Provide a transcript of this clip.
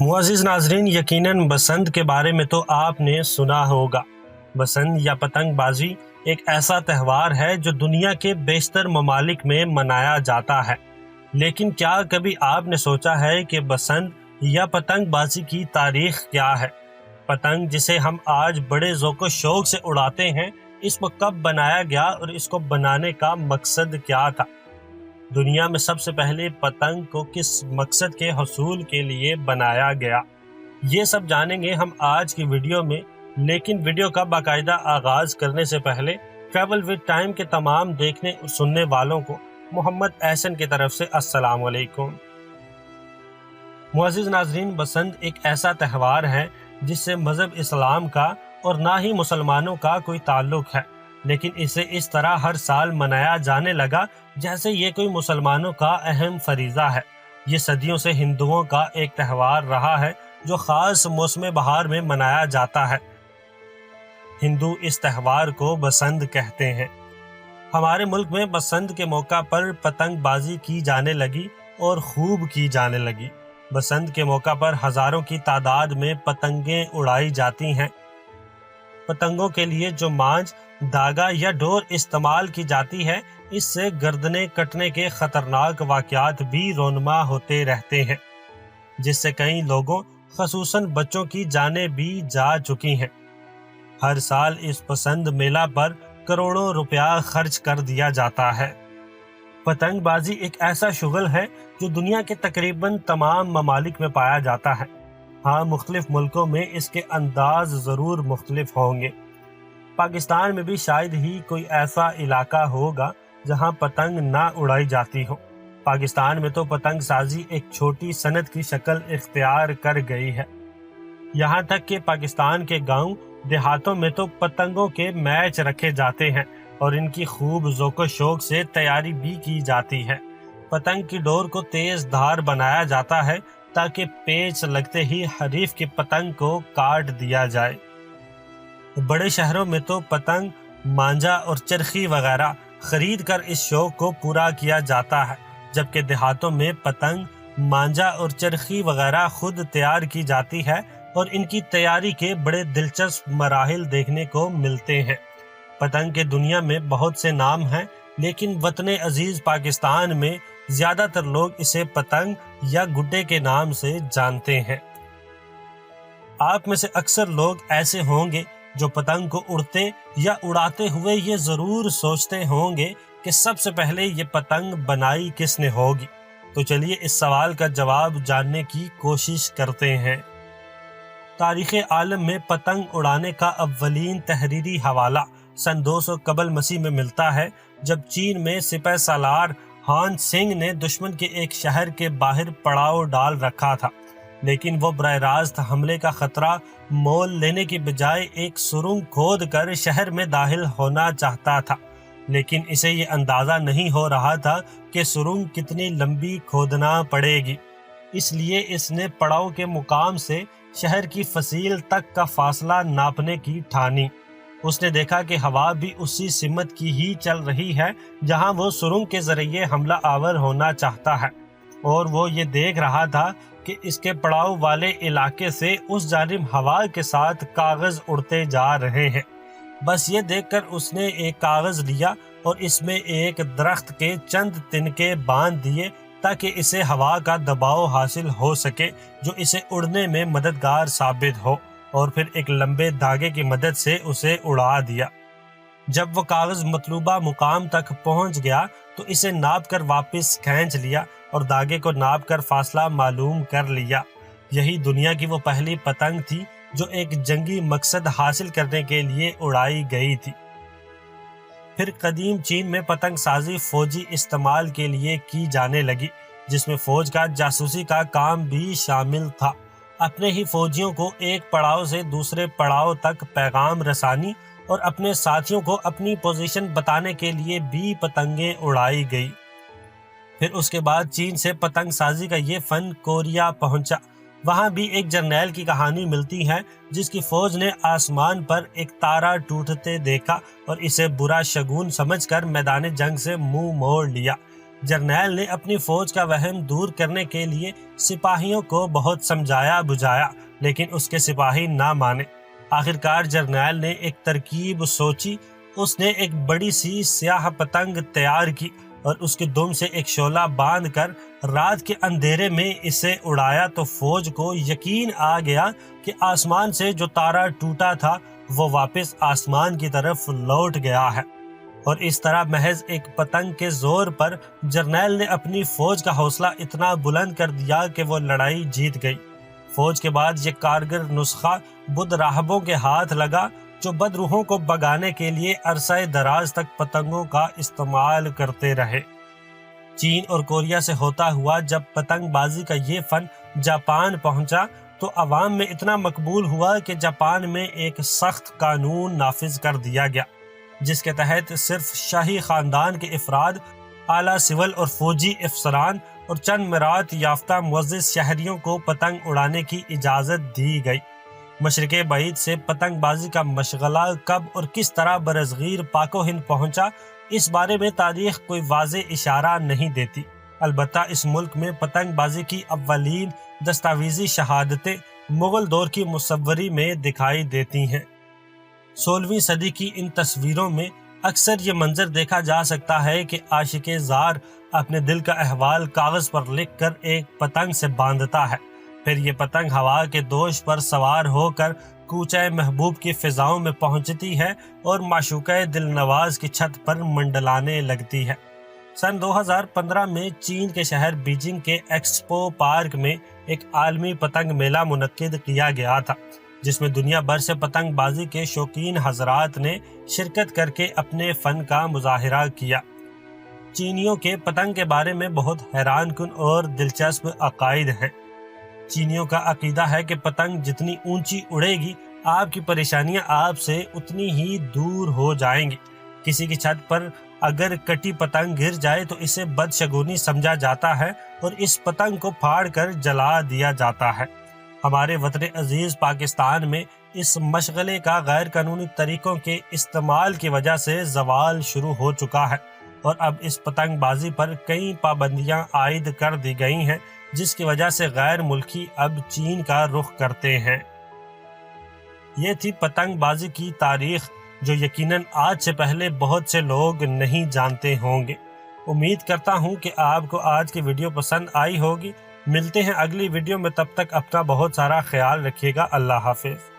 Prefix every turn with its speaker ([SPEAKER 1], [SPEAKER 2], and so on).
[SPEAKER 1] मुअज़्ज़िज़ नाज़रीन, यकीनन बसंत के बारे में तो आपने सुना होगा। बसंत या पतंग बाजी एक ऐसा त्यौहार है जो दुनिया के बेशतर ममालिक में मनाया जाता है। लेकिन क्या कभी आपने सोचा है कि बसंत या पतंग बाजी की तारीख क्या है? पतंग जिसे हम आज बड़े ज़ौक़ शौक़ से उड़ाते हैं, इसको कब बनाया गया और इसको बनाने का मकसद क्या था? दुनिया में सबसे पहले पतंग को किस मकसद के हसूल के लिए बनाया गया, ये सब जानेंगे हम आज की वीडियो में। लेकिन वीडियो का बाकायदा आगाज़ करने से पहले ट्रैवल विद टाइम के तमाम देखने और सुनने वालों को मोहम्मद एहसन की तरफ से अस्सलाम वालेकुम। मुअज़्ज़िज़ नाज़रीन, बसंत एक ऐसा त्यौहार है जिससे मज़हब इस्लाम का और ना ही मुसलमानों का कोई ताल्लुक़ है, लेकिन इसे इस तरह हर साल मनाया जाने लगा जैसे ये कोई मुसलमानों का अहम फरीज़ा है। ये सदियों से हिंदुओं का एक त्यौहार रहा है जो ख़ास मौसम बहार में मनाया जाता है। हिंदू इस त्यौहार को बसंत कहते हैं। हमारे मुल्क में बसंत के मौका पर पतंग बाजी की जाने लगी और खूब की जाने लगी। बसंत के मौका पर हज़ारों की तादाद में पतंगें उड़ाई जाती हैं। पतंगों के लिए जो मांझ, धागा या डोर इस्तेमाल की जाती है, इससे गर्दनें कटने के खतरनाक वाक़यात भी रोनमा होते रहते हैं, जिससे कई लोगों ख़ुसूसन बच्चों की जानें भी जा चुकी हैं। हर साल इस पसंद मेला पर करोड़ों रुपया खर्च कर दिया जाता है। पतंग बाजी एक ऐसा शुगल है जो दुनिया के तकरीबन तमाम ममालिक में पाया जाता है। हाँ, मुख्तलिफ मुल्कों में इसके अंदाज ज़रूर मुख्तलिफ होंगे। पाकिस्तान में भी शायद ही कोई ऐसा इलाका होगा जहाँ पतंग ना उड़ाई जाती हो। पाकिस्तान में तो पतंग साजी एक छोटी सनत की शक्ल इख्तियार कर गई है। यहाँ तक कि पाकिस्तान के गांव देहातों में तो पतंगों के मैच रखे जाते हैं और इनकी खूब ज़ौक़ शौक़ से तैयारी भी की जाती है। पतंग की डोर को तेज़ धार बनाया जाता है ताकि पेच लगते ही हरीफ की पतंग को काट दिया जाए। बड़े शहरों में तो पतंग, मांझा और चरखी वगैरह खरीद कर इस शौक को पूरा किया जाता है, जबकि देहातों में पतंग, मांझा और चरखी वगैरह खुद तैयार की जाती है और इनकी तैयारी के बड़े दिलचस्प मराहिल देखने को मिलते हैं। पतंग के दुनिया में बहुत से नाम हैं, लेकिन वतन अजीज पाकिस्तान में ज़्यादातर लोग इसे पतंग या गुड्डे के नाम से जानते हैं। आप में से अक्सर लोग ऐसे होंगे जो पतंग को उड़ते या उड़ाते हुए ये ज़रूर सोचते होंगे कि सबसे पहले ये पतंग बनाई किसने होगी। तो चलिए इस सवाल का जवाब जानने की कोशिश करते हैं। तारीख़ आलम में पतंग उड़ाने का अव्वलीन तहरीरी हवाला सन 200 कबल मसीह में मिलता है, जब चीन में सिपह सालार हान सिंह ने दुश्मन के एक शहर के बाहर पड़ाव डाल रखा था, लेकिन वो बराह रास्त हमले का खतरा मोल लेने की बजाय एक सुरंग खोद कर शहर में दाखिल होना चाहता था। लेकिन इसे ये अंदाज़ा नहीं हो रहा था कि सुरंग कितनी लंबी खोदना पड़ेगी, इसलिए इसने पड़ाव के मुकाम से शहर की फसील तक का फासला नापने की ठानी। उसने देखा कि हवा भी उसी सिमत की ही चल रही है जहां वो सुरंग के जरिए हमला आवर होना चाहता है, और वो ये देख रहा था कि इसके पड़ाव वाले इलाके से उस जानिब हवा के साथ कागज उड़ते जा रहे हैं। बस ये देखकर उसने एक कागज लिया और इसमें एक दरख्त के चंद तिनके बांध दिए ताकि इसे हवा का दबाव हासिल हो सके जो इसे उड़ने में मददगार साबित हो, और फिर एक लंबे धागे की मदद से उसे उड़ा दिया। जब वो कागज मतलूबा मुकाम तक पहुंच गया तो इसे नाप कर वापस खींच लिया और धागे को नाप कर फासला मालूम कर लिया। यही दुनिया की वो पहली पतंग थी जो एक जंगी मकसद हासिल करने के लिए उड़ाई गई थी। फिर कदीम चीन में पतंग साजी फौजी इस्तेमाल के लिए की जाने लगी, जिसमें फौज का जासूसी का काम भी शामिल था। अपने ही फौजियों को एक पड़ाव से दूसरे पड़ाव तक पैगाम रसानी और अपने साथियों को अपनी पोजीशन बताने के लिए भी पतंगें उड़ाई गई। फिर उसके बाद चीन से पतंग साजी का ये फन कोरिया पहुंचा। वहां भी एक जर्नैल की कहानी मिलती है जिसकी फौज ने आसमान पर एक तारा टूटते देखा और इसे बुरा शगुन समझकर मैदान जंग से मुंह मोड़ लिया। جرنیل نے اپنی فوج کا وہم دور کرنے کے لیے سپاہیوں کو بہت سمجھایا بجھایا، لیکن اس کے سپاہی نہ مانے۔ آخرکار جرنیل نے ایک ترکیب سوچی۔ اس نے ایک بڑی سی سیاہ پتنگ تیار کی اور اس کے دم سے ایک شعلہ باندھ کر رات کے اندھیرے میں اسے اڑایا تو فوج کو یقین آ گیا کہ آسمان سے جو تارا ٹوٹا تھا وہ واپس آسمان کی طرف لوٹ گیا ہے، اور اس طرح محض ایک پتنگ کے زور پر جرنیل نے اپنی فوج کا حوصلہ اتنا بلند کر دیا کہ وہ لڑائی جیت گئی۔ فوج کے بعد یہ کارگر نسخہ بدھ راہبوں کے ہاتھ لگا جو بد روحوں کو بھگانے کے لیے عرصہ دراز تک پتنگوں کا استعمال کرتے رہے۔ چین اور کوریا سے ہوتا ہوا جب پتنگ بازی کا یہ فن جاپان پہنچا تو عوام میں اتنا مقبول ہوا کہ جاپان میں ایک سخت قانون نافذ کر دیا گیا، جس کے تحت صرف شاہی خاندان کے افراد، اعلیٰ سول اور فوجی افسران اور چند مراعات یافتہ معزز شہریوں کو پتنگ اڑانے کی اجازت دی گئی۔ مشرق بعید سے پتنگ بازی کا مشغلہ کب اور کس طرح برصغیر پاک و ہند پہنچا، اس بارے میں تاریخ کوئی واضح اشارہ نہیں دیتی۔ البتہ اس ملک میں پتنگ بازی کی اولین دستاویزی شہادتیں مغل دور کی مصوری میں دکھائی دیتی ہیں۔ 16ویں صدی کی ان تصویروں میں اکثر یہ منظر دیکھا جا سکتا ہے کہ عاشق زار اپنے دل کا احوال کاغذ پر لکھ کر ایک پتنگ سے باندھتا ہے، پھر یہ پتنگ ہوا کے دوش پر سوار ہو کر کوچہ محبوب کی فضاؤں میں پہنچتی ہے اور معشوقہ دل نواز کی چھت پر منڈلانے لگتی ہے۔ سن 2015 میں چین کے شہر بیجنگ کے ایکسپو پارک میں ایک عالمی پتنگ میلہ منعقد کیا گیا تھا، جس میں دنیا بھر سے پتنگ بازی کے شوقین حضرات نے شرکت کر کے اپنے فن کا مظاہرہ کیا۔ چینیوں کے پتنگ کے بارے میں بہت حیران کن اور دلچسپ عقائد ہیں۔ چینیوں کا عقیدہ ہے کہ پتنگ جتنی اونچی اڑے گی، آپ کی پریشانیاں آپ سے اتنی ہی دور ہو جائیں گی۔ کسی کی چھت پر اگر کٹی پتنگ گر جائے تو اسے بدشگونی سمجھا جاتا ہے اور اس پتنگ کو پھاڑ کر جلا دیا جاتا ہے۔ ہمارے وطن عزیز پاکستان میں اس مشغلے کا غیر قانونی طریقوں کے استعمال کی وجہ سے زوال شروع ہو چکا ہے، اور اب اس پتنگ بازی پر کئی پابندیاں عائد کر دی گئی ہیں، جس کی وجہ سے غیر ملکی اب چین کا رخ کرتے ہیں۔ یہ تھی پتنگ بازی کی تاریخ، جو یقیناً آج سے پہلے بہت سے لوگ نہیں جانتے ہوں گے۔ امید کرتا ہوں کہ آپ کو آج کی ویڈیو پسند آئی ہوگی۔ ملتے ہیں اگلی ویڈیو میں، تب تک اپنا بہت سارا خیال رکھیے گا۔ اللہ حافظ۔